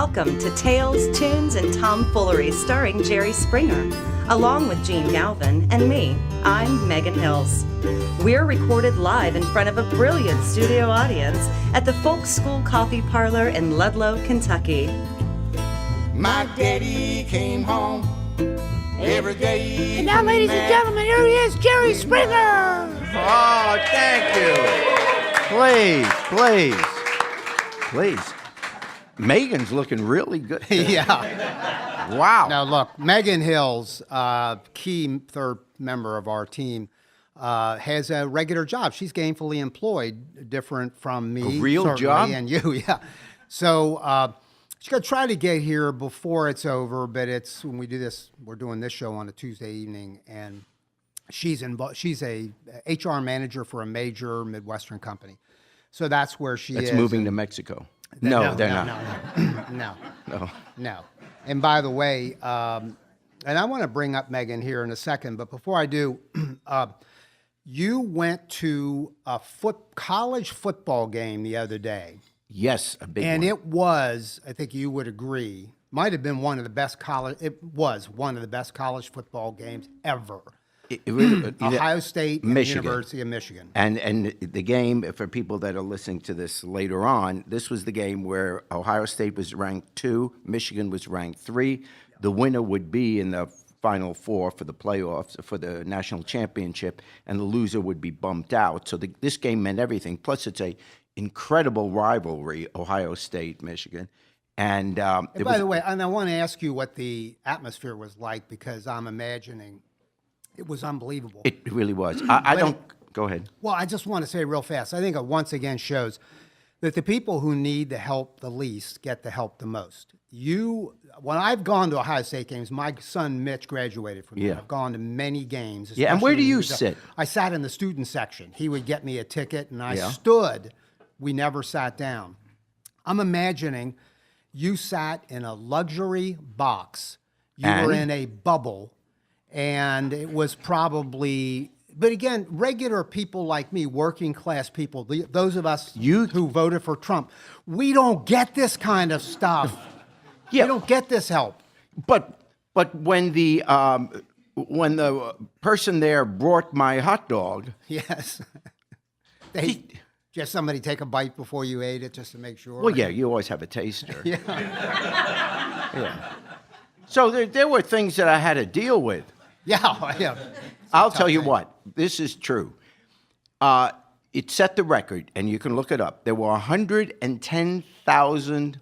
Welcome to Tales, Tunes, and Tomfoolery starring Jerry Springer, along with Gene Galvin and me. I'm Megan Hills. We're recorded live in front of a brilliant studio audience at the Folk School Coffee Parlor in Ludlow, Kentucky. My daddy came home every day. And now, ladies and gentlemen, here he is, Jerry Springer. Oh, thank you. Please. Megan's looking really good. Yeah. Wow. Now, look, Megan Hills, key third member of our team, has a regular job. She's gainfully employed, different from me. A real job? And you, yeah. So she's going to try to get here before it's over, but it's when we do this, we're doing this show on a Tuesday evening, and she's a HR manager for a major Midwestern company. So that's where she is. That's moving to Mexico. No, they're not. No. And by the way, and I want to bring up Megan here in a second, but before I do, you went to a college football game the other day. Yes, a big one. And it was, I think you would agree, might have been one of the best college football games ever. It really, Ohio State and Michigan. the University of Michigan. And the game, for people that are listening to this later on, this was the game where Ohio State was ranked 2, Michigan was ranked 3. The winner would be in the Final Four for the playoffs, for the national championship, and the loser would be bumped out. So this game meant everything. Plus, it's a incredible rivalry, Ohio State, Michigan. And by the way, and I want to ask you what the atmosphere was like, because I'm imagining it was unbelievable. It really was. I don't. Go ahead. Well, I just want to say real fast, I think it once again shows that the people who need the help the least get the help the most. When I've gone to Ohio State games, my son Mitch graduated from there. I've gone to many games. Yeah, and where do you sit? I sat in the student section. He would get me a ticket, and I stood. We never sat down. I'm imagining you sat in a luxury box. You were in a bubble. And it was probably, but again, regular people like me, working class people, those of us who voted for Trump, we don't get this kind of stuff. We don't get this help. But when the person there brought my hot dog, yes, just somebody take a bite before you ate it just to make sure. Well, yeah, you always have a taster. Yeah. So there were things that I had to deal with. Yeah. I'll tell you what, this is true. It set the record, and you can look it up. There were 110,000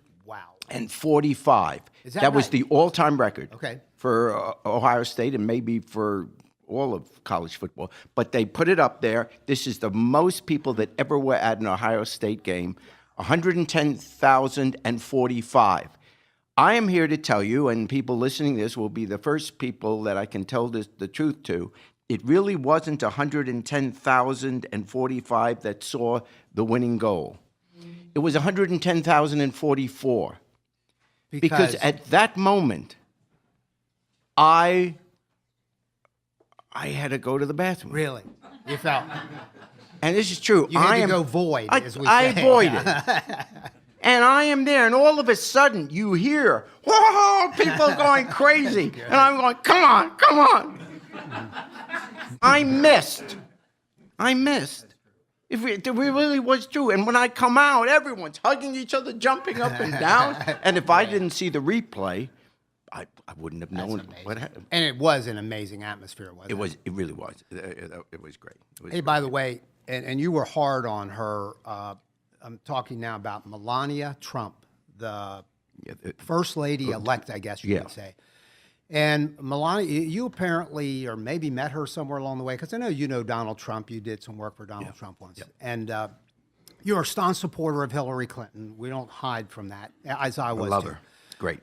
and 45. That was the all-time record for Ohio State and maybe for all of college football. But they put it up there. This is the most people that ever were at an Ohio State game, 110,045. I am here to tell you, and people listening to this will be the first people that I can tell the truth to, it really wasn't 110,045 that saw the winning goal. It was 110,044. Because at that moment, I had to go to the bathroom. Really? You felt? And this is true. You had to go void, as we say. I voided. And I am there, and all of a sudden, you hear, whoa, people going crazy. And I'm going, come on. I missed. It really was true. And when I come out, everyone's hugging each other, jumping up and down. And if I didn't see the replay, I wouldn't have known what happened. And it was an amazing atmosphere, wasn't it? It really was. It was great. Hey, by the way, and you were hard on her. I'm talking now about Melania Trump, the first lady-elect, I guess you could say. And Melania, you apparently, or maybe met her somewhere along the way, because I know you know Donald Trump. You did some work for Donald Trump once. And you're a staunch supporter of Hillary Clinton. We don't hide from that, as I was. I love her. Great.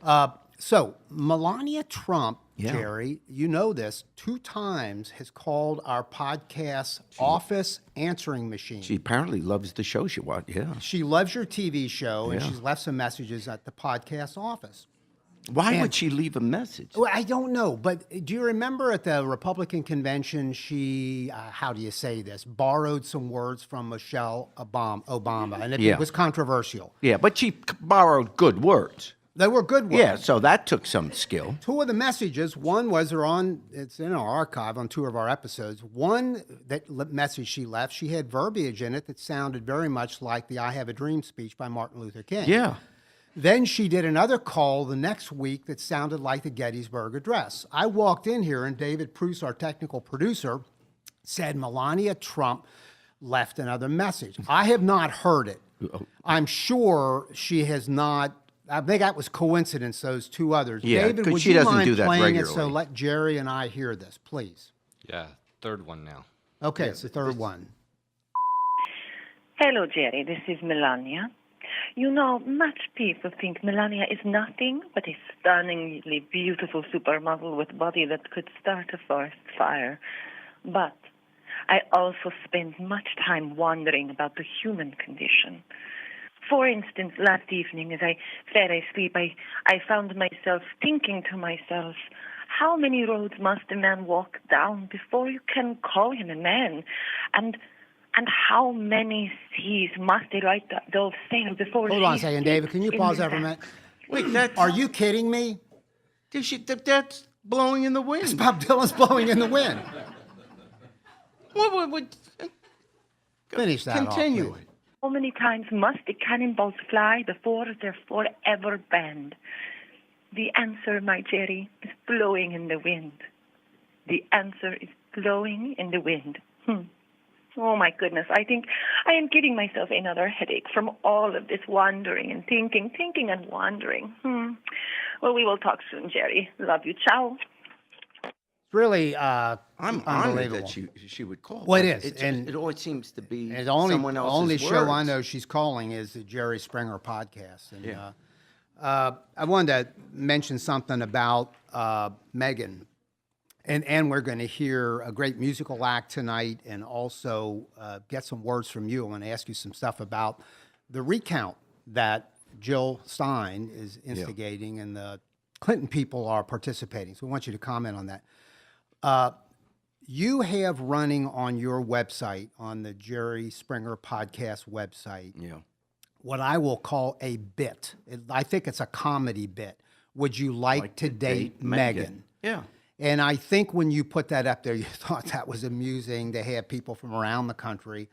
So Melania Trump, Jerry, you know this, 2 times has called our podcast office answering machine. She apparently loves the show she watched, She loves your TV show, and she's left some messages at the podcast office. Why would she leave a message? Well, I don't know, but do you remember at the Republican convention, she, how do you say this, borrowed some words from Michelle Obama, and it was controversial. Yeah, but she borrowed good words. They were good ones. Yeah, so that took some skill. Two of the messages, one was it's in our archive on 2 of our episodes. One message she left, she had verbiage in it that sounded very much like the I Have a Dream speech by Martin Luther King. Yeah. Then she did another call the next week that sounded like the Gettysburg Address. I walked in here and David Pruce, our technical producer, said Melania Trump left another message. I have not heard it. I'm sure she has not. I think that was coincidence, those 2 others. Yeah, David, 'cause would she you doesn't mind do that playing it so regularly. let Jerry and I hear this, please? Yeah, third one now. Okay, it's the third one. Hello, Jerry. This is Melania. You know, much people think Melania is nothing but a stunningly beautiful supermodel with a body that could start a forest fire. But I also spend much time wondering about the human condition. For instance, last evening as I fell asleep, I found myself thinking to myself, how many roads must a man walk down before you can call him a man? And how many seas must a white dove sail before Hold on a second, David. Can you pause that for a minute? Wait, that's... Are you kidding me? That's blowing in the wind. Bob Dylan's blowing in the wind. What? Finish that off, Continue please. it. How many times must the cannonballs fly before they're forever banned? The answer, my Jerry, is blowing in the wind. The answer is blowing in the wind. Oh, my goodness. I think I am giving myself another headache from all of this wandering and thinking and wandering. Well, we will talk soon, Jerry. Love you. Ciao. Really I'm honored unbelievable. that she would call. Well, it but is, It and always seems to be And someone the else's only words. show I know she's calling is the Jerry Springer podcast. And, Yeah. I wanted to mention something about Megan. And we're going to hear a great musical act tonight and also get some words from you. I want to ask you some stuff about the recount that Jill Stein is instigating and the Clinton people are participating. So we want you to comment on that. You have running on your website, on the Jerry Springer podcast website, what I will call a bit. I think it's a comedy bit. Would you like to date Megan? Yeah. And I think when you put that up there, you thought that was amusing to have people from around the country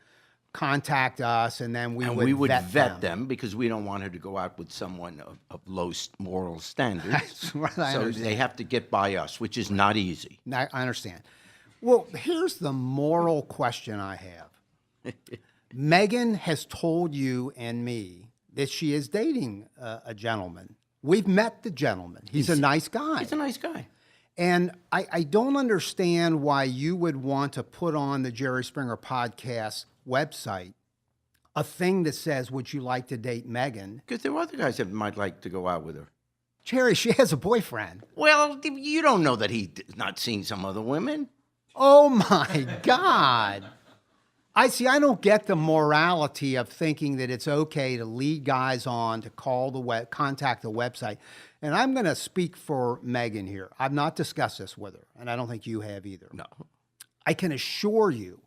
contact us, and then we would vet them because we don't want her to go out with someone of low moral standards. That's right, I so understand. they have to get by us, which is not easy. I understand. Well, here's the moral question I have. Megan has told you and me that she is dating a gentleman. We've met the gentleman. He's a nice guy. He's a nice guy. And I don't understand why you would want to put on the Jerry Springer podcast website a thing that says, would you like to date Megan? Because there are other guys that might like to go out with her. Jerry, she has a boyfriend. Well, you don't know that he's not seen some other women. Oh, my God. I don't get the morality of thinking that it's okay to lead guys on to contact the website. And I'm going to speak for Megan here. I've not discussed this with her, and I don't think you have either. No. I can assure you,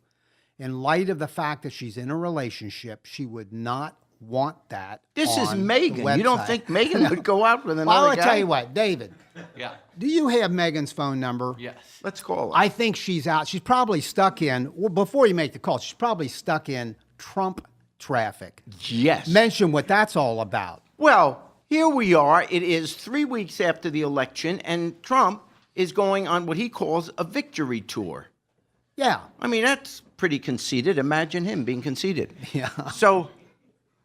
in light of the fact that she's in a relationship, she would not want that. This is on Megan. the You don't website. think Megan would go out with another Well, I'll guy? tell you what, David. Yeah. Do you have Megan's phone number? Yes. Let's call her. I think she's out. She's probably stuck in, well, before you make the call, she's probably stuck in Trump traffic. Yes. Mention what that's all about. Well, here we are. It is 3 weeks after the election, and Trump is going on what he calls a victory tour. Yeah. I mean, that's pretty conceited. Imagine him being conceited. Yeah. So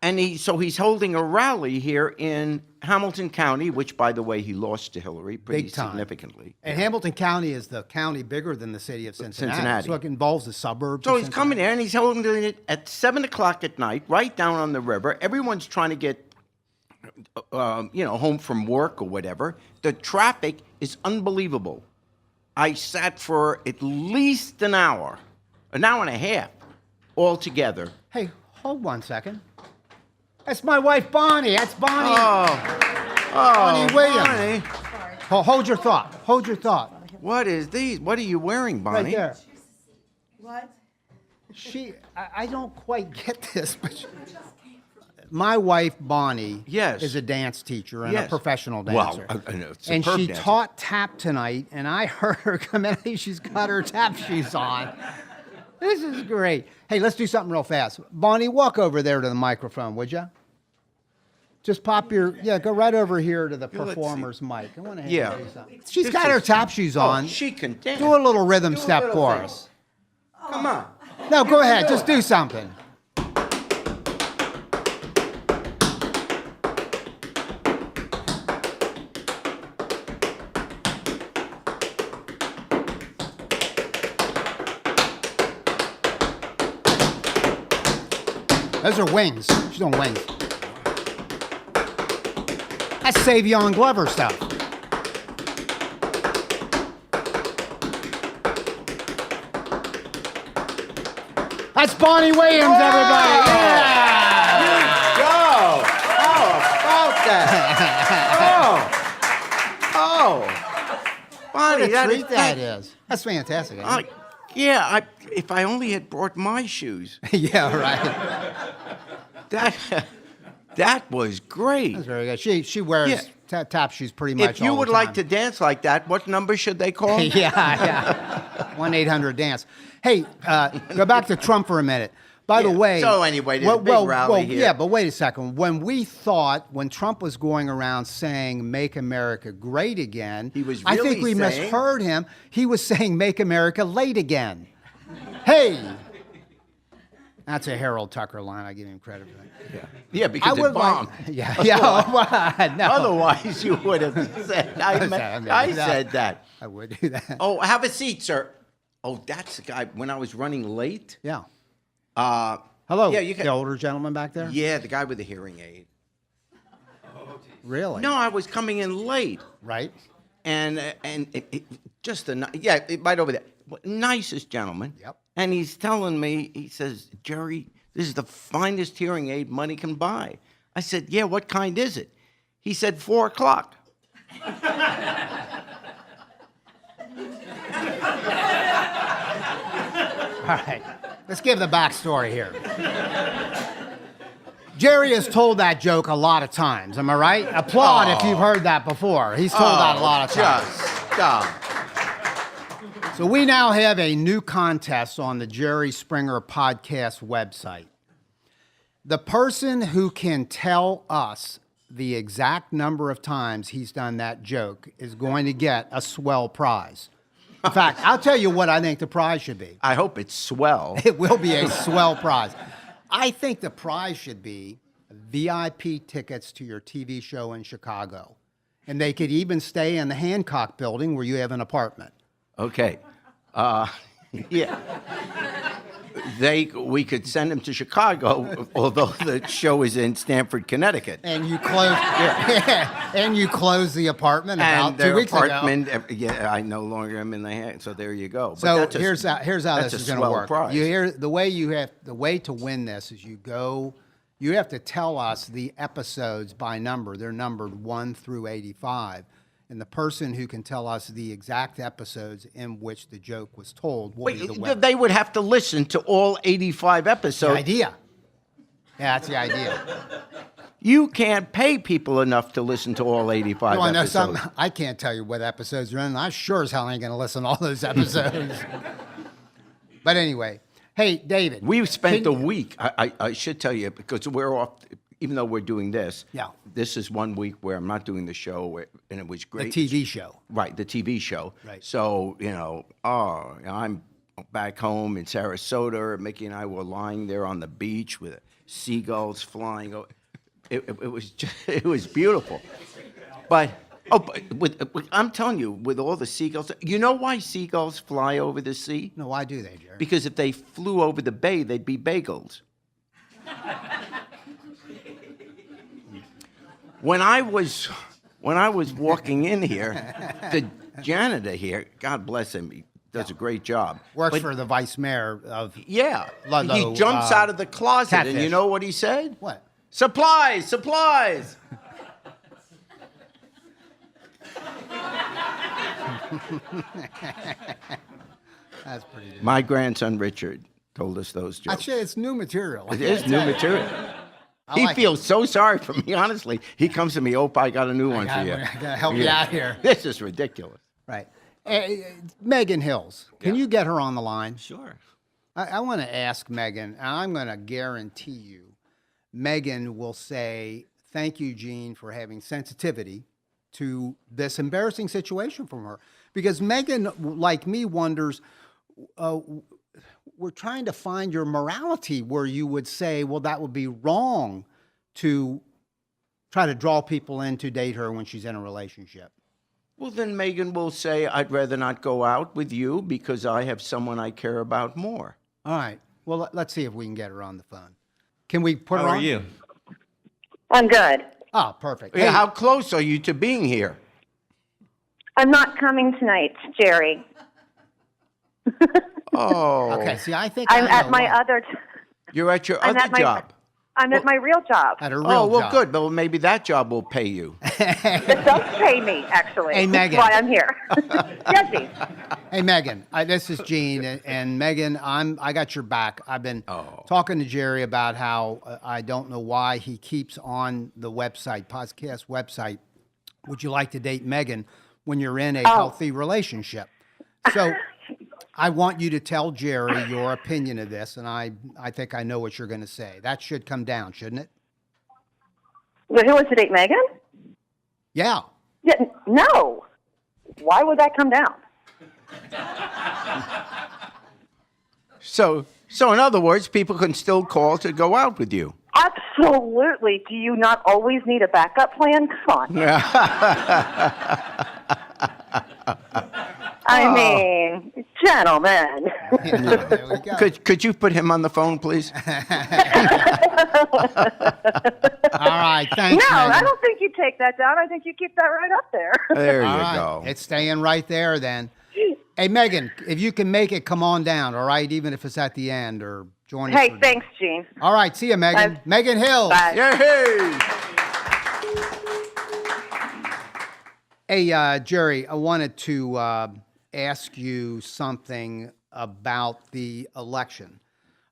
he's holding a rally here in Hamilton County, which, by the way, he lost to Hillary pretty Big time. significantly. And Hamilton County is the county bigger than the city of Cincinnati. Cincinnati. So it involves the suburbs. So of he's Cincinnati. coming there, and he's holding it at 7 o'clock at night, right down on the river. Everyone's trying to get, home from work or whatever. The traffic is unbelievable. I sat for at least an hour and a half altogether. Hey, hold 1 second. That's my wife, Bonnie. That's Bonnie. Bonnie Williams. Bonnie. Hold your thought. Hold your thought. What is these? What are you wearing, Bonnie? Right there. What? I don't quite get this, but my wife Bonnie Yes. is a dance teacher and a Yes. professional Well, dancer. superb and she dancer. taught tap tonight, and I heard her come in. She's got her tap shoes on. This is great. Hey, let's do something real fast. Bonnie, walk over there to the microphone, would you? Just pop your, go right over here to the let's see. performer's mic. I want to Yeah. do something. She's This got her is- tap shoes on. Oh, she can dance. Do a little rhythm Do a step little for thing. us. Come on. No, go ahead. Just do something. Those are wings. She's doing wings. That's Savion Glover stuff. That's Bonnie Williams, everybody. Yeah. Go! How about that? Bonnie, What a that treat is that is. That's fantastic. Isn't it? Yeah, if I only had brought my shoes. Yeah, right. That was great. That's very good. She wears Yeah. tap shoes pretty much If you all would the like time. to dance like that, what number should they call? yeah. 1-800-DANCE. Hey, go back to Trump for a minute. By the Yeah. way. So anyway, there's a big rally here. Yeah, but wait a second. When Trump was going around saying "Make America Great Again," He was I think really we saying- misheard him. He was saying "Make America Late Again." Hey. That's a Harold Tucker line. I give him credit for that. Yeah, because it bombed. No. Otherwise, you would have said, I said that. I would do that. Oh, have a seat, sir. Oh, that's the guy. When I was running late. Yeah. Hello. Hello. Yeah, you can. The older gentleman back there? Yeah, the guy with the hearing aid. Really? No, I was coming in late, Right? and just right over there, nicest gentleman. Yep. And he's telling me, he says, Jerry, this is the finest hearing aid money can buy. I said, yeah, what kind is it? He said, 4 o'clock. All right. Let's give the backstory here. Jerry has told that joke a lot of times. Am I right? Applaud if you've heard that before. He's told that a lot of times. Just stop. So we now have a new contest on the Jerry Springer podcast website. The person who can tell us the exact number of times he's done that joke is going to get a swell prize. In fact, I'll tell you what I think the prize should be. I hope it's swell. It will be a swell prize. I think the prize should be VIP tickets to your TV show in Chicago. And they could even stay in the Hancock building where you have an apartment. Okay. Yeah. We could send them to Chicago, although the show is in Stamford, Connecticut. And you close, and you close the apartment about And 2 their weeks apartment, ago. yeah, I no longer am in the hand, so there you go. But So that's here's how that's this a is going to swell work. prize. The way to win this is you have to tell us the episodes by number. They're numbered 1 through 85. And the person who can tell us the exact episodes in which the joke was told will be the winner. They would have to listen to all 85 The episodes. idea. Yeah, that's the idea. You can't pay people enough to listen to all 85 You want to know episodes. something? I can't tell you what episodes are in. I sure as hell ain't going to listen to all those episodes. But anyway, hey, David. We've spent can- a week, I should tell you, because we're off, even though we're doing this, Yeah. this is 1 week where I'm not doing the show, and it was the great. TV show. Right, the TV show. Right. So, I'm back home in Sarasota. Mickey and I were lying there on the beach with seagulls flying. It was beautiful. But I'm telling you, with all the seagulls, you know why seagulls fly over the sea? No, why do they, Jerry? Because if they flew over the bay, they'd be bagels. When I was walking in here, the janitor here, God bless him, he does a great job. Works But- for the vice mayor of Yeah. Ludlow, He jumps out of the closet, and you Catfish. know what he said? what? Supplies, supplies. That's pretty good. My grandson Richard told us those jokes. Actually, it's new material. It is new material. He like feels so sorry for me, honestly. He comes to me, I got a new one for you. I gotta help you out here. This is ridiculous. Right. Megan Hills, can you get her on the line? Sure. I want to ask Megan, and I'm going to guarantee you, Megan will say, thank you, Jene, for having sensitivity to this embarrassing situation from her. Because Megan, like me, wonders, we're trying to find your morality where you would say, well, that would be wrong to try to draw people in to date her when she's in a relationship. Well, then Megan will say, I'd rather not go out with you because I have someone I care about more. All right. Well, let's see if we can get her on the phone. Can we put her How on? are you? I'm good. Oh, perfect. Yeah, Hey, how close are you to being here? I'm not coming tonight, Jerry. Oh, okay. See, I think I'm I at know my why. other. you're at your I'm other at my- job. I'm at my real job. At her real Oh, well, job. good. But maybe that job will pay you. It does pay me, actually. Hey, Megan. That's why I'm here. Jesse. Hey, Megan, this is Gene, and Megan, I got your back. I've been talking to Jerry about how I don't know why he keeps on the website, podcast website, would you like to date Megan when you're in a healthy relationship? So I want you to tell Jerry your opinion of this, and I think I know what you're going to say. That should come down, shouldn't it? Who wants to date Megan? Yeah. Yeah, no. Why would that come down? So in other words, people can still call to go out with you. Absolutely. Do you not always need a backup plan? Come on. I mean, gentlemen. There we go. Could you put him on the phone, please? All right. Thanks, No, Megan. I don't think you take that down. I think you keep that right up there. There you All right. go. It's staying right there then. Hey, Megan, if you can make it, come on down, all right? Even if it's at the end or join us. Hey, for- thanks, Gene. All right. See you, Megan. Bye. Megan Hill. Bye. Yay! Hey, Jerry, I wanted to ask you something about the election,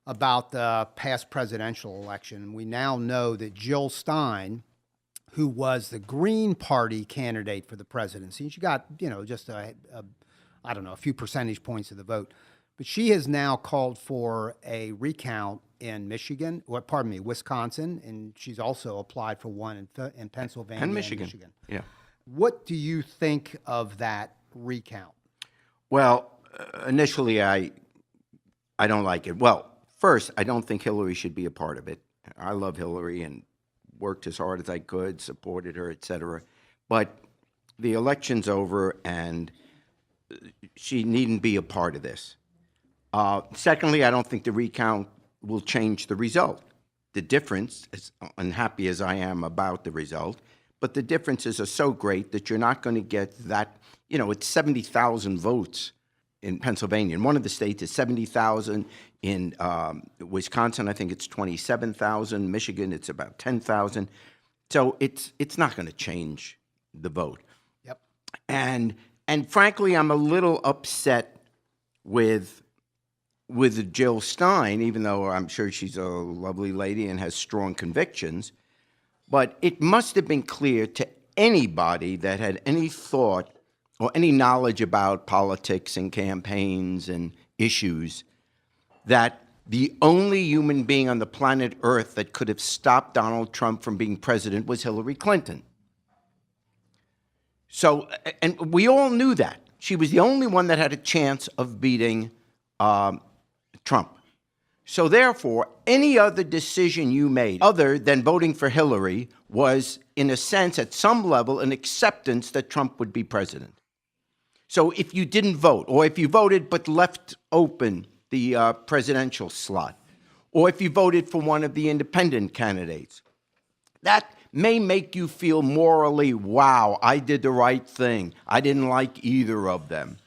about the past presidential election. We now know that Jill Stein, who was the Green Party candidate for the presidency, she got, just a few percentage points of the vote. But she has now called for a recount in Wisconsin, and she's also applied for one in Pennsylvania And Michigan. Yeah. What do you think of that recount? Well, initially, I don't like it. Well, first, I don't think Hillary should be a part of it. I love Hillary and worked as hard as I could, supported her, et cetera. But the election's over, and she needn't be a part of this. Secondly, I don't think the recount will change the result. The difference, as unhappy as I am about the result, but the differences are so great that you're not going to get that. It's 70,000 votes in Pennsylvania. In one of the states, it's 70,000. In Wisconsin, I think it's 27,000. Michigan, it's about 10,000. So it's not going to change the vote. Yep. And frankly, I'm a little upset with Jill Stein, even though I'm sure she's a lovely lady and has strong convictions. But it must have been clear to anybody that had any thought or any knowledge about politics and campaigns and issues that the only human being on the planet Earth that could have stopped Donald Trump from being president was Hillary Clinton. So, and we all knew that. She was the only one that had a chance of beating Trump. So therefore, any other decision you made other than voting for Hillary was, in a sense, at some level, an acceptance that Trump would be president. So if you didn't vote, or if you voted but left open the presidential slot, or if you voted for one of the independent candidates, that may make you feel morally, wow, I did the right thing. I didn't like either of them.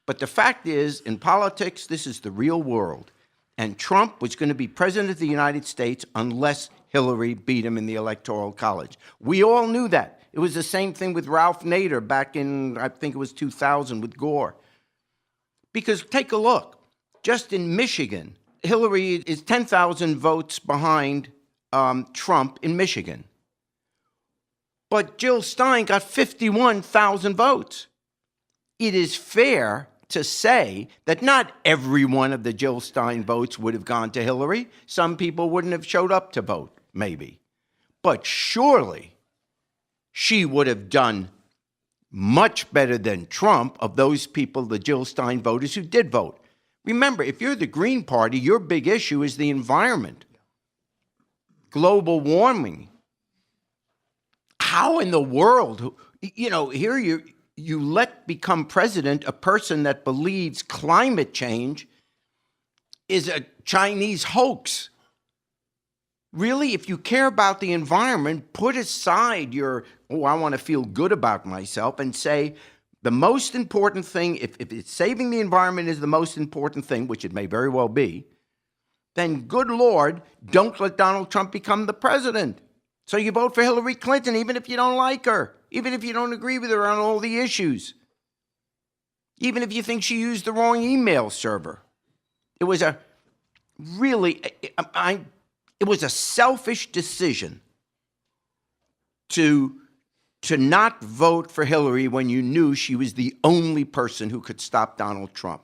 But the fact is, in politics, this is the real world. And Trump was going to be president of the United States unless Hillary beat him in the Electoral College. We all knew that. It was the same thing with Ralph Nader back in, I think it was 2000 with Gore. Because take a look. Just in Michigan, Hillary is 10,000 votes behind Trump in Michigan. But Jill Stein got 51,000 votes. It is fair to say that not every one of the Jill Stein votes would have gone to Hillary. Some people wouldn't have showed up to vote, maybe. But surely she would have done much better than Trump of those people, the Jill Stein voters who did vote. Remember, if you're the Green Party, your big issue is the environment, global warming. How in the world, here you let become president a person that believes climate change is a Chinese hoax. Really, if you care about the environment, put aside your, I want to feel good about myself, and say the most important thing, if it's saving the environment is the most important thing, which it may very well be, then good Lord, don't let Donald Trump become the president. So you vote for Hillary Clinton, even if you don't like her, even if you don't agree with her on all the issues, even if you think she used the wrong email server. It was a really, it was a selfish decision to not vote for Hillary when you knew she was the only person who could stop Donald Trump.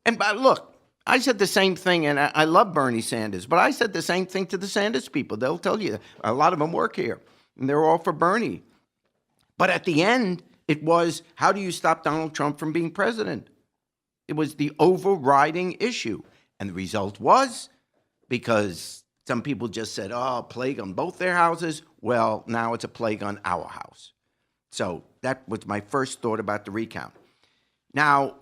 And look, I said the same thing, and I love Bernie Sanders, but I said the same thing to the Sanders people. They'll tell you, a lot of them work here, and they're all for Bernie. But at the end, it was, how do you stop Donald Trump from being president? It was the overriding issue. And the result was, because some people just said, oh, plague on both their houses. Well, now it's a plague on our house. So that was my first thought about the recount. Now,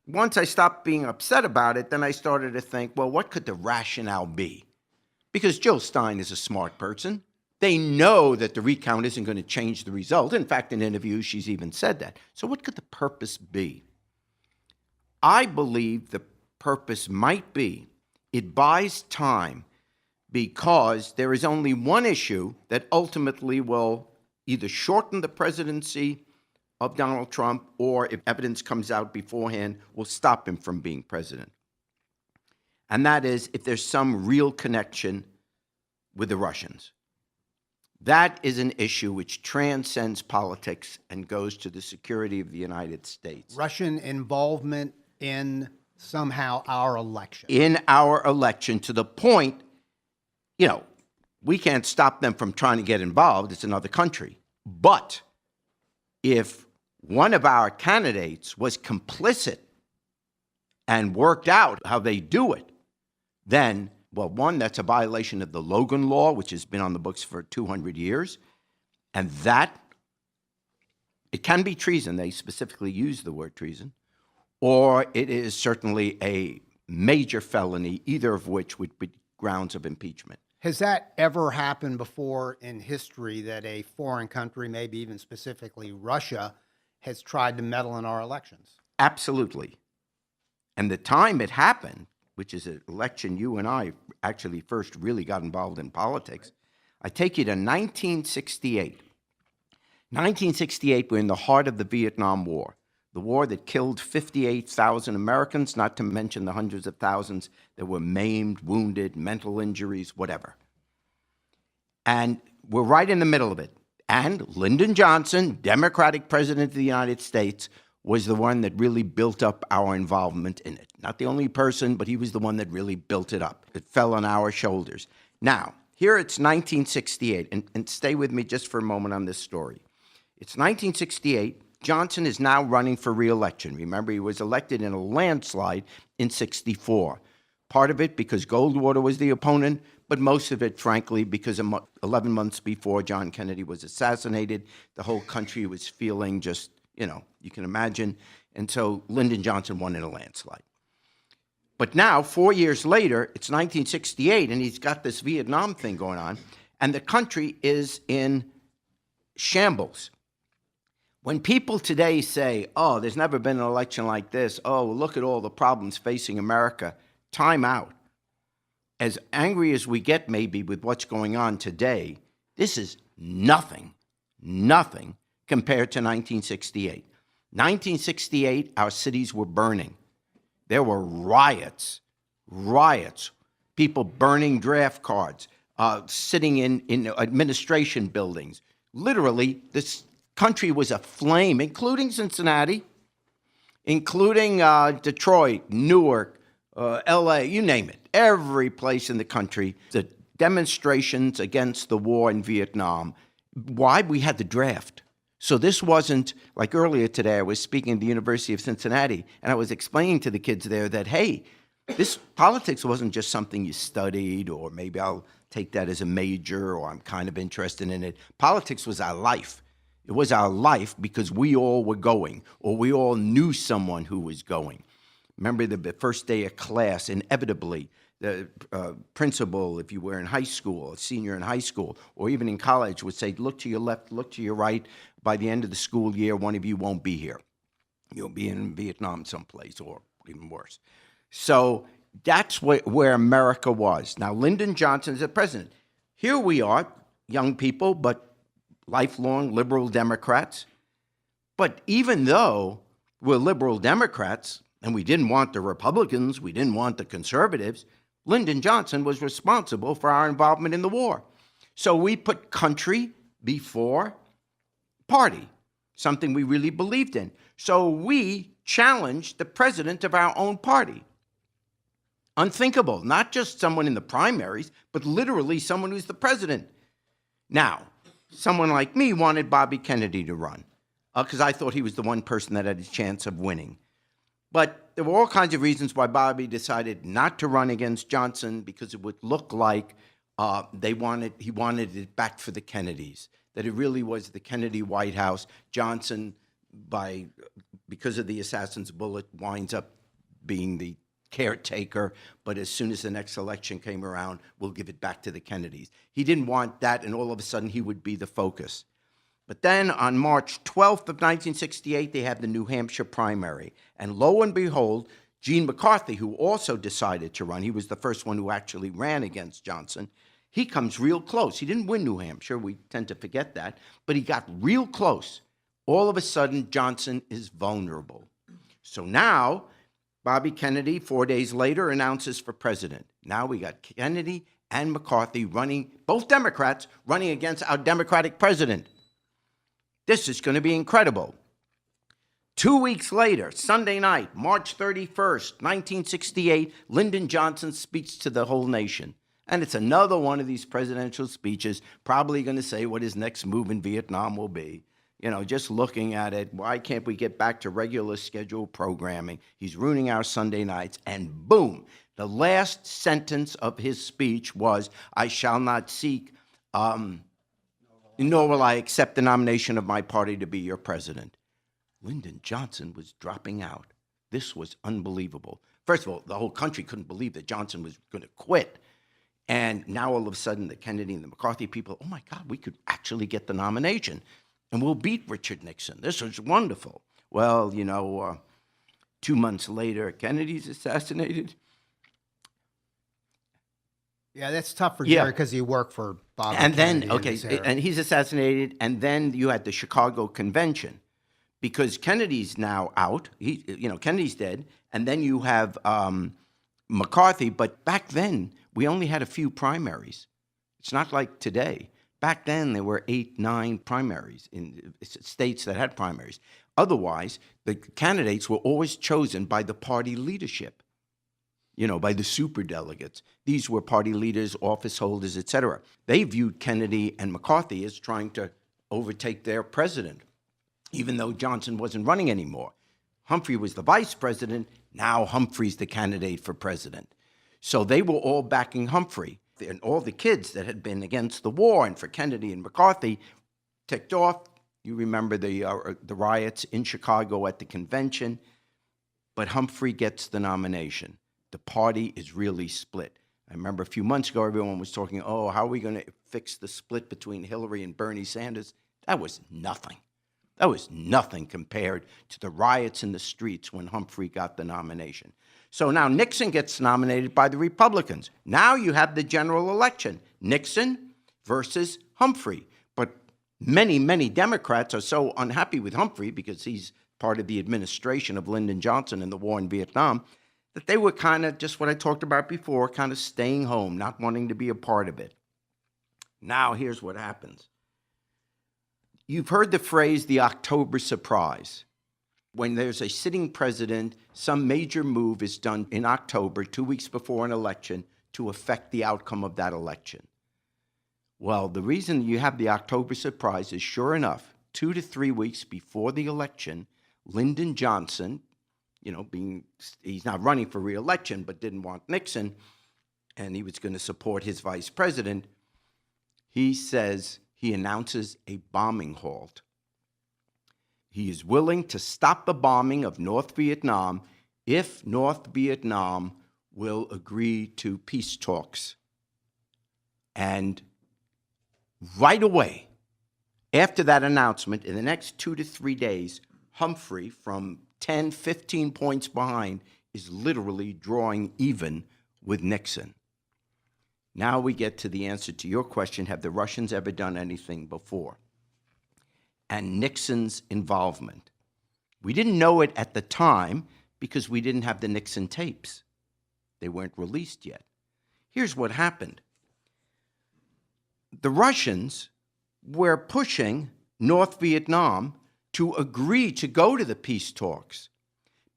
once I stopped being upset about it, then I started to think, well, what could the rationale be? Because Jill Stein is a smart person. They know that the recount isn't going to change the result. In fact, in interviews, she's even said that. So what could the purpose be? I believe the purpose might be it buys time because there is only one issue that ultimately will either shorten the presidency of Donald Trump, or if evidence comes out beforehand, will stop him from being president. And that is if there's some real connection with the Russians. That is an issue which transcends politics and goes to the security of the United States. Russian involvement in somehow our election. In our election, to the point, we can't stop them from trying to get involved. It's another country. But if one of our candidates was complicit and worked out how they do it, then, well, one, that's a violation of the Logan Law, which has been on the books for 200 years. And that, it can be treason. They specifically use the word treason. Or it is certainly a major felony, either of which would be grounds of impeachment. Has that ever happened before in history that a foreign country, maybe even specifically Russia, has tried to meddle in our elections? Absolutely. And the time it happened, which is an election you and I actually first really got involved in politics, I take you to 1968. 1968, we're in the heart of the Vietnam War, the war that killed 58,000 Americans, not to mention the hundreds of thousands that were maimed, wounded, mental injuries, whatever. And we're right in the middle of it. And Lyndon Johnson, Democratic president of the United States, was the one that really built up our involvement in it. Not the only person, but he was the one that really built it up. It fell on our shoulders. Now, here it's 1968, and stay with me just for a moment on this story. It's 1968. Johnson is now running for re-election. Remember, he was elected in a landslide in 64. Part of it because Goldwater was the opponent, but most of it, frankly, because 11 months before John Kennedy was assassinated, the whole country was feeling just, you can imagine. And so Lyndon Johnson won in a landslide. But now, 4 years later, it's 1968, and he's got this Vietnam thing going on, and the country is in shambles. When people today say, oh, there's never been an election like this, oh, look at all the problems facing America, time out. As angry as we get maybe with what's going on today, this is nothing compared to 1968. 1968, our cities were burning. There were riots, people burning draft cards, sitting in administration buildings. Literally, this country was aflame, including Cincinnati, including Detroit, Newark, L.A., you name it. Every place in the country, the demonstrations against the war in Vietnam. Why? We had the draft. So this wasn't, like earlier today, I was speaking at the University of Cincinnati, and I was explaining to the kids there that, hey, this politics wasn't just something you studied, or maybe I'll take that as a major, or I'm kind of interested in it. Politics was our life. It was our life because we all were going, or we all knew someone who was going. Remember the first day of class, inevitably, the principal, if you were in high school, a senior in high school, or even in college, would say, look to your left, look to your right. By the end of the school year, one of you won't be here. You'll be in Vietnam someplace, or even worse. So that's where America was. Now, Lyndon Johnson is the president. Here we are, young people, but lifelong liberal Democrats. But even though we're liberal Democrats, and we didn't want the Republicans, we didn't want the conservatives, Lyndon Johnson was responsible for our involvement in the war. So we put country before party, something we really believed in. So we challenged the president of our own party. Unthinkable, not just someone in the primaries, but literally someone who's the president. Now, someone like me wanted Bobby Kennedy to run because I thought he was the one person that had a chance of winning. But there were all kinds of reasons why Bobby decided not to run against Johnson, because it would look like he wanted it back for the Kennedys, that it really was the Kennedy White House. Johnson, because of the assassin's bullet, winds up being the caretaker, but as soon as the next election came around, we'll give it back to the Kennedys. He didn't want that, and all of a sudden he would be the focus. But then on March 12th of 1968, they had the New Hampshire primary. And lo and behold, Gene McCarthy, who also decided to run, he was the first one who actually ran against Johnson, he comes real close. He didn't win New Hampshire. We tend to forget that. But he got real close. All of a sudden, Johnson is vulnerable. So now, Bobby Kennedy, 4 days later, announces for president. Now we got Kennedy and McCarthy running, both Democrats, running against our Democratic president. This is going to be incredible. 2 weeks later, Sunday night, March 31st, 1968, Lyndon Johnson speaks to the whole nation. And it's another one of these presidential speeches, probably going to say what his next move in Vietnam will be. You know, just looking at it, why can't we get back to regular scheduled programming? He's ruining our Sunday nights. And boom, the last sentence of his speech was, I shall not seek, nor will I accept the nomination of my party to be your president. Lyndon Johnson was dropping out. This was unbelievable. First of all, the whole country couldn't believe that Johnson was going to quit. And now all of a sudden, the Kennedy and the McCarthy people, oh my God, we could actually get the nomination. And we'll beat Richard Nixon. This was wonderful. Well, 2 months later, Kennedy's assassinated. Yeah, that's tough for Jerry because he worked for Bob. And then, Kennedy and he's assassinated, and then you had the Chicago Convention, because Kennedy's now out. Kennedy's dead, and then you have McCarthy. But back then, we only had a few primaries. It's not like today. Back then, there were 8, 9 primaries in states that had primaries. Otherwise, the candidates were always chosen by the party leadership, by the superdelegates. These were party leaders, office holders, et cetera. They viewed Kennedy and McCarthy as trying to overtake their president, even though Johnson wasn't running anymore. Humphrey was the vice president. Now Humphrey's the candidate for president. So they were all backing Humphrey. And all the kids that had been against the war and for Kennedy and McCarthy ticked off. You remember the riots in Chicago at the convention. But Humphrey gets the nomination. The party is really split. I remember a few months ago, everyone was talking, how are we going to fix the split between Hillary and Bernie Sanders? That was nothing. That was nothing compared to the riots in the streets when Humphrey got the nomination. So now Nixon gets nominated by the Republicans. Now you have the general election, Nixon versus Humphrey. But many, many Democrats are so unhappy with Humphrey because he's part of the administration of Lyndon Johnson in the war in Vietnam that they were kind of just what I talked about before, kind of staying home, not wanting to be a part of it. Now, here's what happens. You've heard the phrase, the October surprise. When there's a sitting president, some major move is done in October, 2 weeks before an election, to affect the outcome of that election. Well, the reason you have the October surprise is, sure enough, 2 to 3 weeks before the election, Lyndon Johnson, he's not running for re-election, but didn't want Nixon, and he was going to support his vice president, he announces a bombing halt. He is willing to stop the bombing of North Vietnam if North Vietnam will agree to peace talks. And right away, after that announcement, in the next 2 to 3 days, Humphrey, from 10, 15 points behind, is literally drawing even with Nixon. Now we get to the answer to your question, have the Russians ever done anything before? And Nixon's involvement. We didn't know it at the time because we didn't have the Nixon tapes. They weren't released yet. Here's what happened. The Russians were pushing North Vietnam to agree to go to the peace talks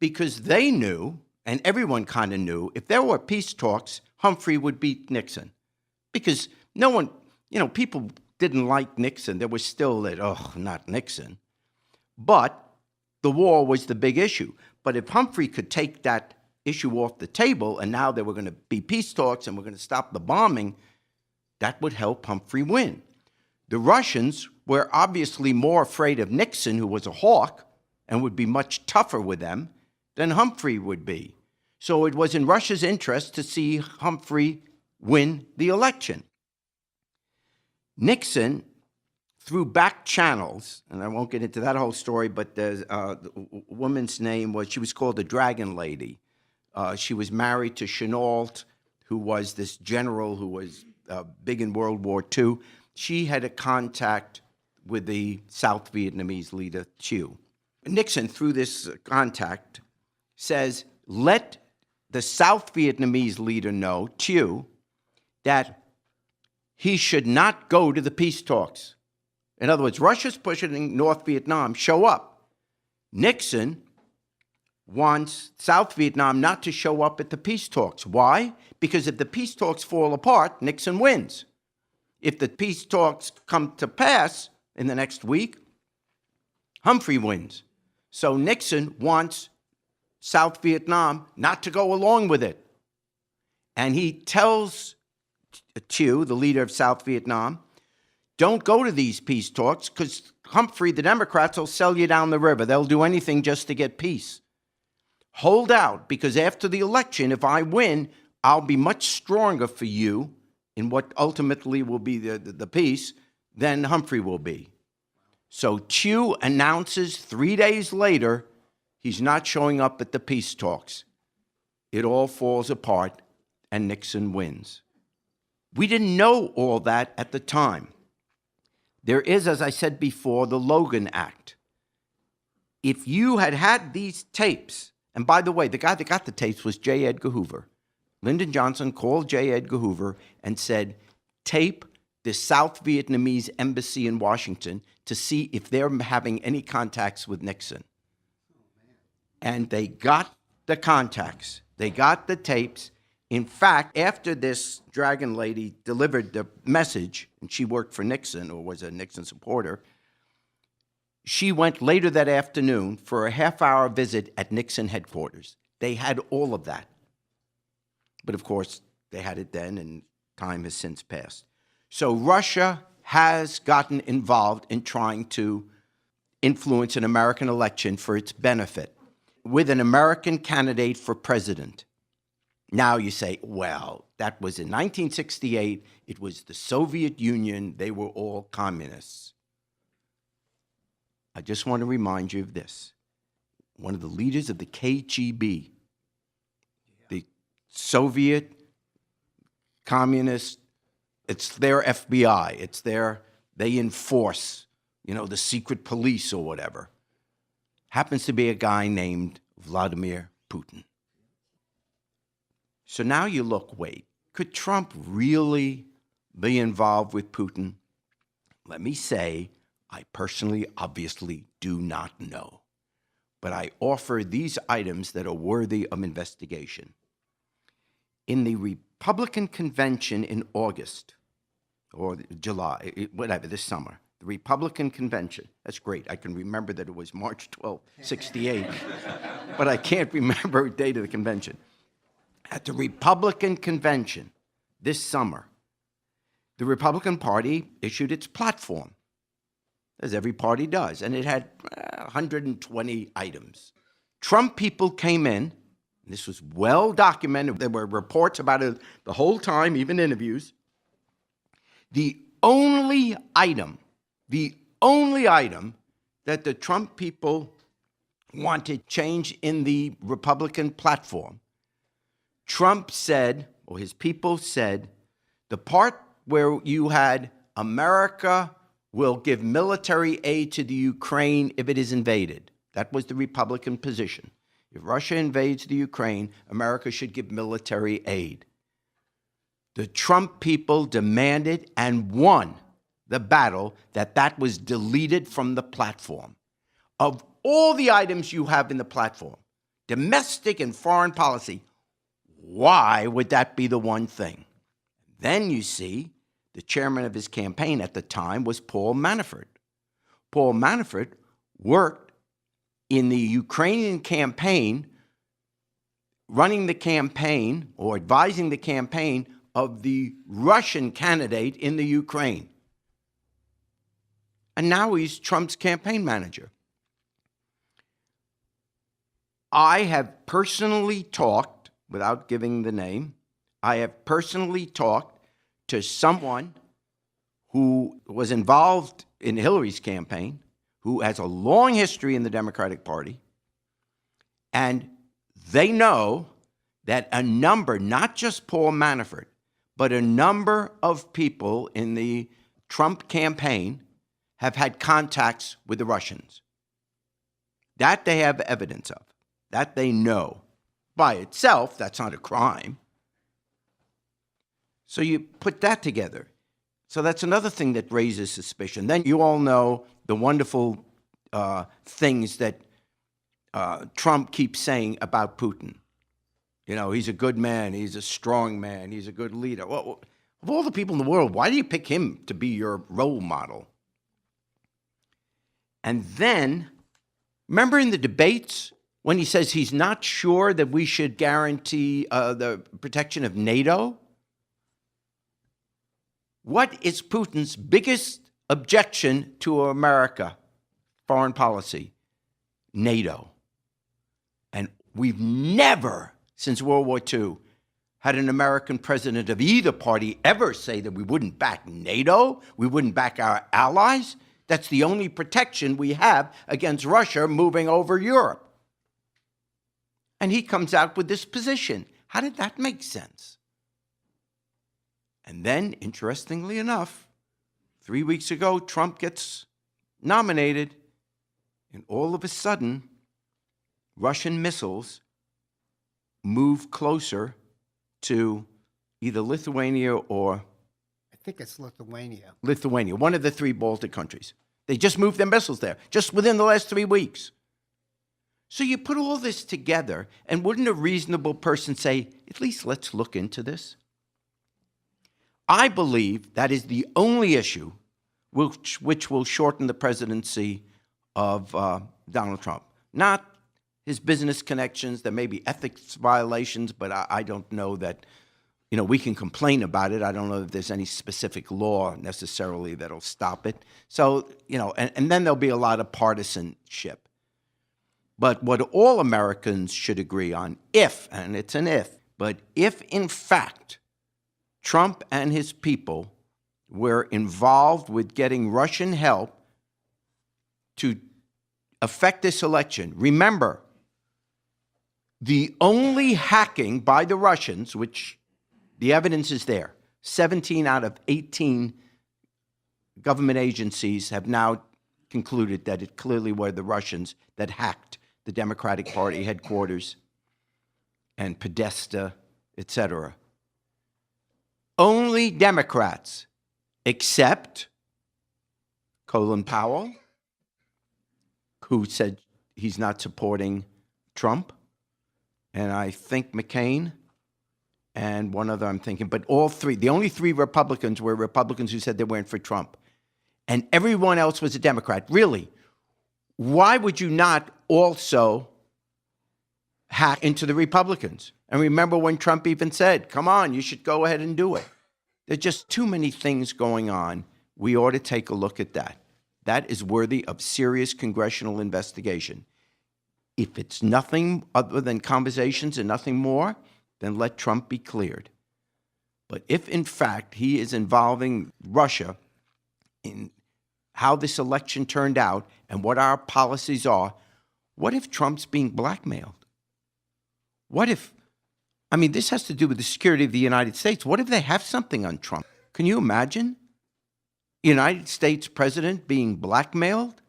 because they knew, and everyone kind of knew, if there were peace talks, Humphrey would beat Nixon. Because no one, people didn't like Nixon. There was still that, not Nixon. But the war was the big issue. But if Humphrey could take that issue off the table, and now there were going to be peace talks and we're going to stop the bombing, that would help Humphrey win. The Russians were obviously more afraid of Nixon, who was a hawk, and would be much tougher with them than Humphrey would be. So it was in Russia's interest to see Humphrey win the election. Nixon, through back channels, and I won't get into that whole story, but the woman's name she was called the Dragon Lady. She was married to Chenault, who was this general who was big in World War II. She had a contact with the South Vietnamese leader, Thieu. Nixon, through this contact, says, let the South Vietnamese leader know, Thieu, that he should not go to the peace talks. In other words, Russia's pushing North Vietnam, show up. Nixon wants South Vietnam not to show up at the peace talks. Why? Because if the peace talks fall apart, Nixon wins. If the peace talks come to pass in the next week, Humphrey wins. So Nixon wants South Vietnam not to go along with it. And he tells Thieu, the leader of South Vietnam, don't go to these peace talks because Humphrey, the Democrats, will sell you down the river. They'll do anything just to get peace. Hold out, because after the election, if I win, I'll be much stronger for you in what ultimately will be the peace than Humphrey will be. So Thieu announces 3 days later he's not showing up at the peace talks. It all falls apart, and Nixon wins. We didn't know all that at the time. There is, as I said before, the Logan Act. If you had had these tapes, and by the way, the guy that got the tapes was J. Edgar Hoover. Lyndon Johnson called J. Edgar Hoover and said, tape the South Vietnamese embassy in Washington to see if they're having any contacts with Nixon. And they got the contacts. They got the tapes. In fact, after this Dragon Lady delivered the message, and she worked for Nixon or was a Nixon supporter, she went later that afternoon for a half-hour visit at Nixon headquarters. They had all of that. But of course, they had it then, and time has since passed. So Russia has gotten involved in trying to influence an American election for its benefit with an American candidate for president. Now you say, well, that was in 1968. It was the Soviet Union. They were all communists. I just want to remind you of this. One of the leaders of the KGB, the Soviet communist, it's their FBI. It's they enforce, the secret police or whatever. Happens to be a guy named Vladimir Putin. So now you look, wait, could Trump really be involved with Putin? Let me say, I personally obviously do not know. But I offer these items that are worthy of investigation. In the Republican convention in August, or July, whatever, this summer, the Republican convention, that's great. I can remember that it was March 12, 68, but I can't remember the date of the convention. At the Republican convention this summer, the Republican Party issued its platform, as every party does, and it had 120 items. Trump people came in, and this was well documented. There were reports about it the whole time, even interviews. The only item that the Trump people wanted change in the Republican platform, Trump said, or his people said, the part where you had America will give military aid to the Ukraine if it is invaded. That was the Republican position. If Russia invades the Ukraine, America should give military aid. The Trump people demanded and won the battle that was deleted from the platform. Of all the items you have in the platform, domestic and foreign policy, why would that be the one thing? Then you see, the chairman of his campaign at the time was Paul Manafort. Paul Manafort worked in the Ukrainian campaign, running the campaign or advising the campaign of the Russian candidate in the Ukraine. And now he's Trump's campaign manager. I have personally talked, without giving the name, I have personally talked to someone who was involved in Hillary's campaign, who has a long history in the Democratic Party, and they know that a number, not just Paul Manafort, but a number of people in the Trump campaign have had contacts with the Russians. That they have evidence of, that they know. By itself, that's not a crime. So you put that together. So that's another thing that raises suspicion. Then you all know the wonderful things that Trump keeps saying about Putin. You know, he's a good man, he's a strong man, he's a good leader. Well, of all the people in the world, why do you pick him to be your role model? And then, remember in the debates when he says he's not sure that we should guarantee the protection of NATO? What is Putin's biggest objection to America foreign policy? NATO. And we've never, since World War II, had an American president of either party ever say that we wouldn't back NATO, we wouldn't back our allies. That's the only protection we have against Russia moving over Europe. And he comes out with this position. How did that make sense? And then, interestingly enough, 3 weeks ago, Trump gets nominated, and all of a sudden, Russian missiles move closer to either Lithuania or... I think it's Lithuania. Lithuania, one of the three Baltic countries. They just moved their missiles there, just within the last 3 weeks. So you put all this together, and wouldn't a reasonable person say, at least let's look into this? I believe that is the only issue which will shorten the presidency of Donald Trump. Not his business connections. There may be ethics violations, but I don't know that, you know, we can complain about it. I don't know if there's any specific law necessarily that'll stop it. So, you know, and then there'll be a lot of partisanship. But what all Americans should agree on, if, and it's an if, but if in fact Trump and his people were involved with getting Russian help to affect this election. Remember, the only hacking by the Russians, which the evidence is there, 17 out of 18 government agencies have now concluded that it clearly were the Russians that hacked the Democratic Party headquarters and Podesta, etc. only Democrats, except Colin Powell, who said he's not supporting Trump, and I think McCain, and one other I'm thinking, but all three, the only three Republicans were Republicans who said they weren't for Trump. And everyone else was a Democrat. Really, why would you not also hack into the Republicans? And remember when Trump even said, come on, you should go ahead and do it. There's just too many things going on. We ought to take a look at that. That is worthy of serious congressional investigation. If it's nothing other than conversations and nothing more, then let Trump be cleared. But if, in fact, he is involving Russia in how this election turned out and what our policies are, what if Trump's being blackmailed? What if, I mean, this has to do with the security of the United States. What if they have something on Trump? Can you imagine? United States president being blackmailed?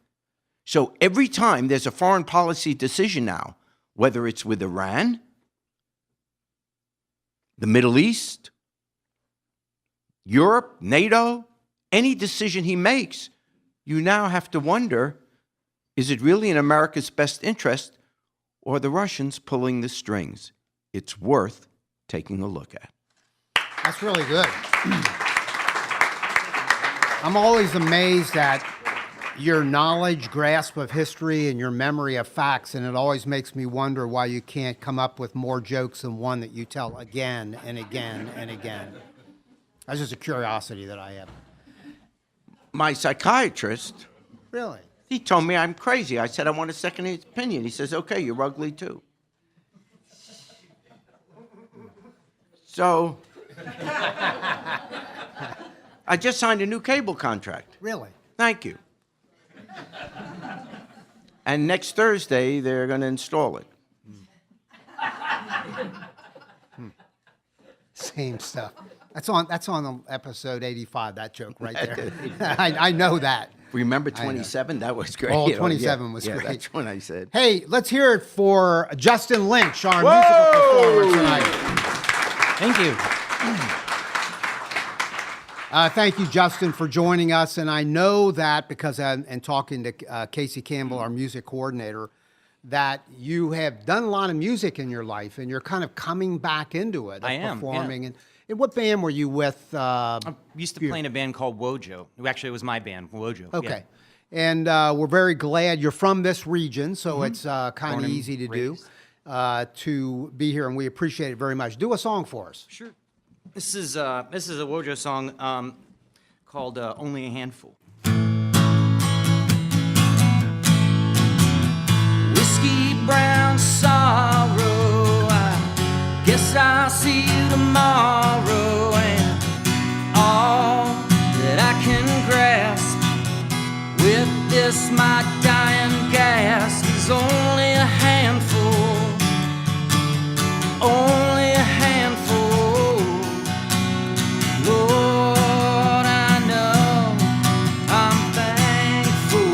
So every time there's a foreign policy decision now, whether it's with Iran, the Middle East, Europe, NATO, any decision he makes, you now have to wonder, is it really in America's best interest or the Russians pulling the strings? It's worth taking a look at. That's really good. I'm always amazed at your knowledge, grasp of history, and your memory of facts, and it always makes me wonder why you can't come up with more jokes than one that you tell again and again and again. That's just a curiosity that I have. My psychiatrist, Really? he told me I'm crazy. I said, I want a second opinion. He says, okay, you're ugly too. So, I just signed a new cable contract. Really? Thank you. And next Thursday, they're going to install it. Same stuff. That's on episode 85, that joke right there. I know that. Remember 27? That was great. Oh, You know, 27 was yeah, great. That's what I said. Hey, let's hear it for Justin Lynch, our musical performer tonight. Thank you. Thank you, Justin, for joining us. And I know that because and talking to Casey Campbell, our music coordinator, that you have done a lot of music in your life, and you're kind of coming back into it. I am, performing. yeah. And what band were you with? I used to play in a band called Wojo. Actually, it was my band, Wojo. Okay. And we're very glad you're from this region, so it's kind Born of and easy to raised. do to be here, and we appreciate it very much. Do a song for us. Sure. This is a Wojo song called "Only a Handful." Whiskey brown sorrow, I guess I'll see you tomorrow, and all that I can grasp with this my dying gasp is only a handful, only a handful. Lord, I know I'm thankful.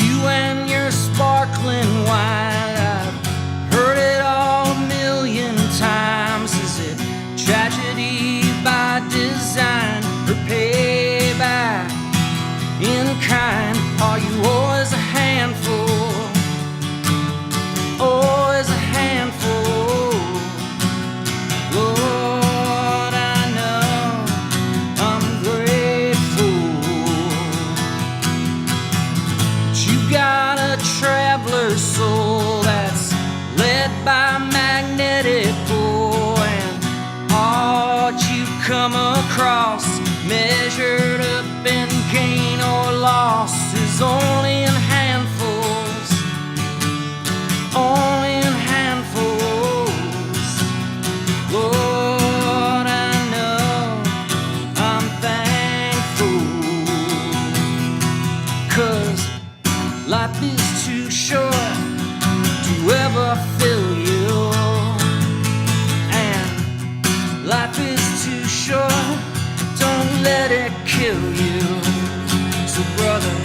You and your sparkling wine, I've heard it all a million times. Is it tragedy by design or payback in kind? Are you always a handful? Always a handful. Lord, I know I'm grateful. But you got a traveler's soul that's led by magnetic pull, and all you come across, measured up in gain or loss, is only in handfuls, only in handfuls. Lord, I know I'm thankful, 'cause life is too short to ever fill you, and life is too short, don't let it kill you. So brother,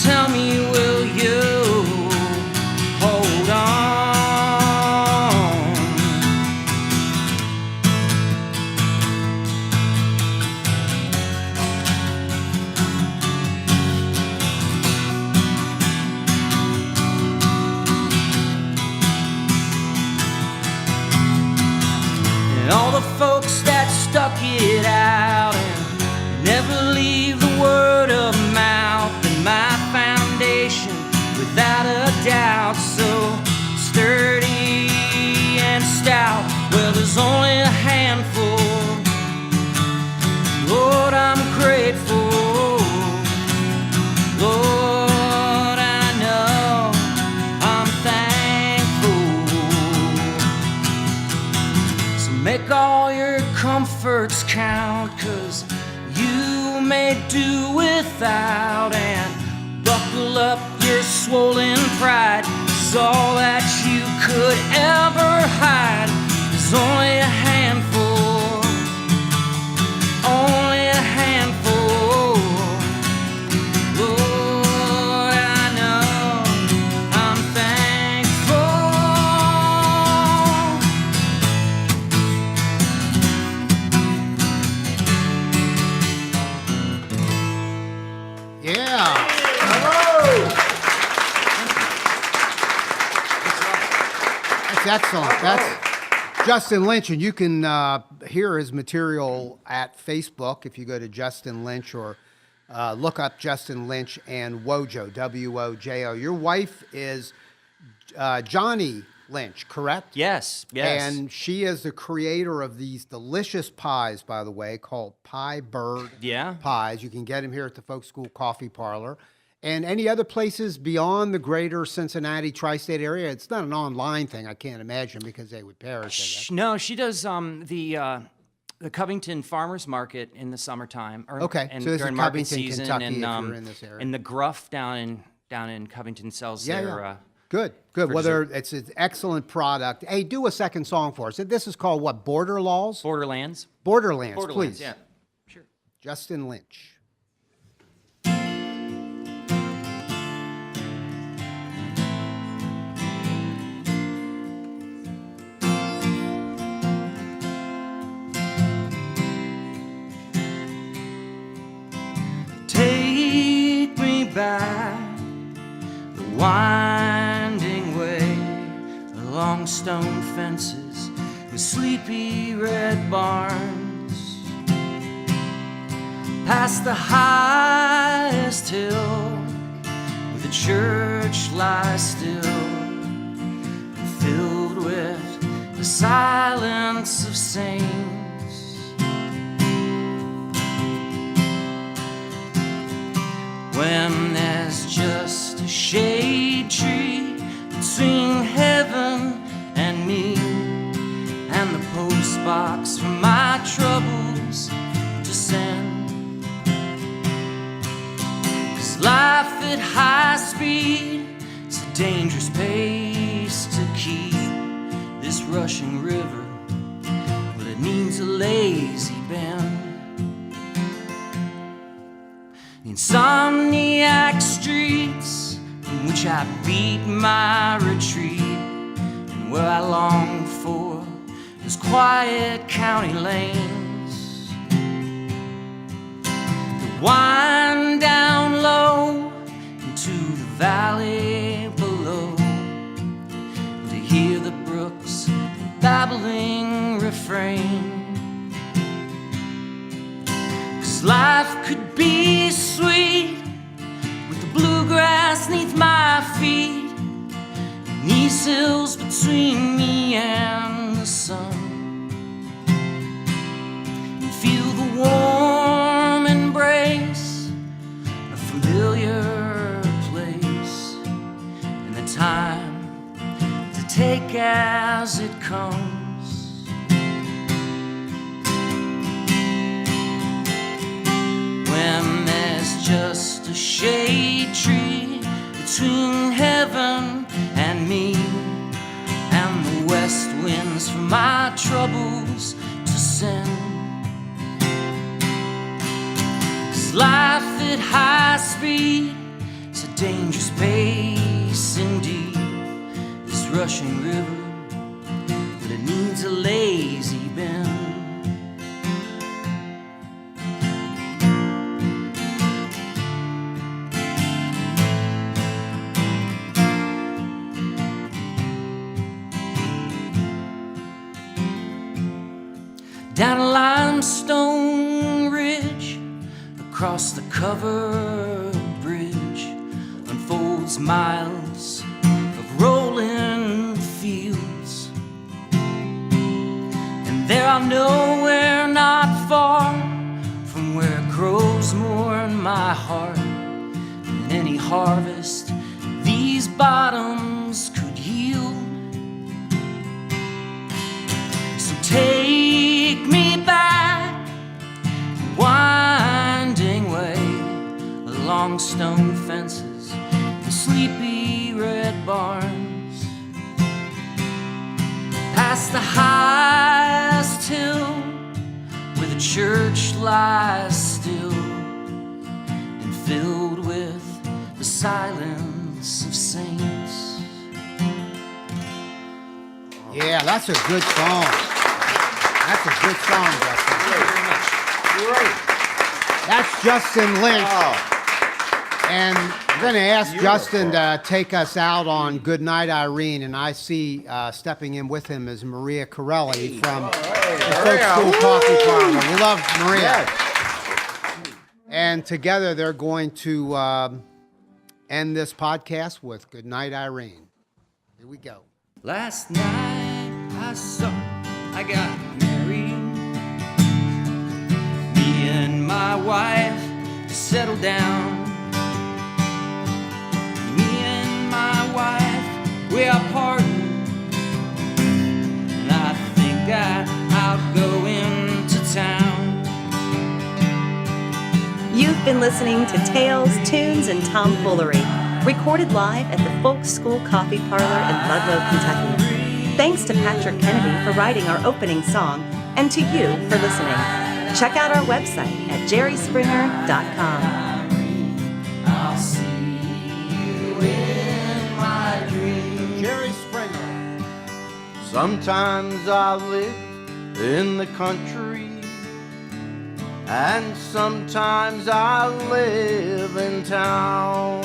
tell me, will you hold on? words count, 'cause you may do without, and buckle up your swollen pride, 'cause all that you could ever hide is only a handful, only a handful. Lord, I know I'm thankful. Yeah. That's excellent. That's Justin Lynch, and you can hear his material at Facebook if you go to Justin Lynch, or look up Justin Lynch and Wojo, W-O-J-O. Your wife is Jene Lynch, correct? Yes. And she is the creator of these delicious pies, by the way, called Pie Bird pies. You can get them here at the Folk School Coffee Parlor. And any other places beyond the greater Cincinnati tri-state area? It's not an online thing, I can't imagine, because they would perish. No, she does the Covington Farmers Market in the summertime. Okay, and so this is during market Covington, season, Kentucky, and, if you're in this area. And the Gruff down in Covington sells their. Good. Well, it's an excellent product. Hey, do a second song for us. This is called what? Borderlands, please. Yeah, sure. Justin Lynch. Take me back the winding way, along stone fences with sleepy red barns, past the highest hill where the church lies still, filled with the silence of saints. When there's just a shade tree between heaven and me, and the post box for my troubles to send. 'Cause life at high speed is a dangerous pace to keep. This rushing river, well, it needs a lazy bend. Insomniac streets in which I beat my retreat, and where I long for those quiet county lanes that wind down low into the valley below, to hear the brooks babbling refrain. Life could be sweet with the bluegrass neath my feet, and these hills between me and the sun, and feel the warm embrace of a familiar place, and the time to take as it comes. When there's just a shade tree between heaven and me, and the west winds for my troubles to send. 'Cause life at high speed is a dangerous pace indeed. This rushing river, but it needs a lazy bend. Down a limestone ridge, across the covered bridge, unfolds miles of rolling fields. And there are nowhere not far from where it grows more in my heart than any harvest these bottoms could yield. So take me back long stone fences, the sleepy red barns, past the highest hill where the church lies still and filled with the silence of saints. Yeah, that's a good song. That's a good song, Justin. Great. That's Justin Lynch. And I'm going to ask Justin to take us out on Goodnight Irene, and I see stepping in with him is Maria Corelli from the Folk School Coffee Parlor. We love Maria. And together they're going to end this podcast with Goodnight Irene. Here we go. Last night I got married. Me and my wife settled down. Me and my wife, we are parting. And I think I'll go into town. You've been listening to Tales, Tunes, and Tomfoolery, recorded live at the Folk School Coffee Parlor in Ludlow, Kentucky. Thanks to Patrick Kennedy for writing our opening song, and to you for listening. Check out our website at jerryspringer.com. I'll see you in my dreams. Jerry Springer. Sometimes I live in the country, and sometimes I live in town.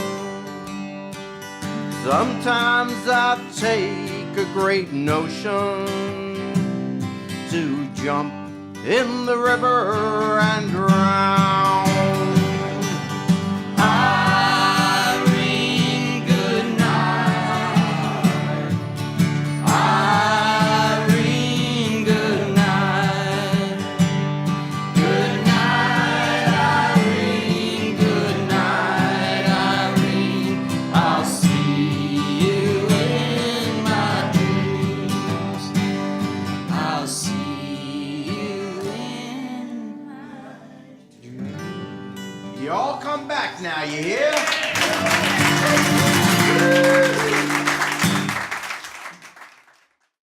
Sometimes I take a great notion to jump in the river and drown. Irene, good night. Irene, good night. Good night, Irene. Good night, Irene. I'll see you in my dreams. I'll see you in my dreams. You all come back now, you hear?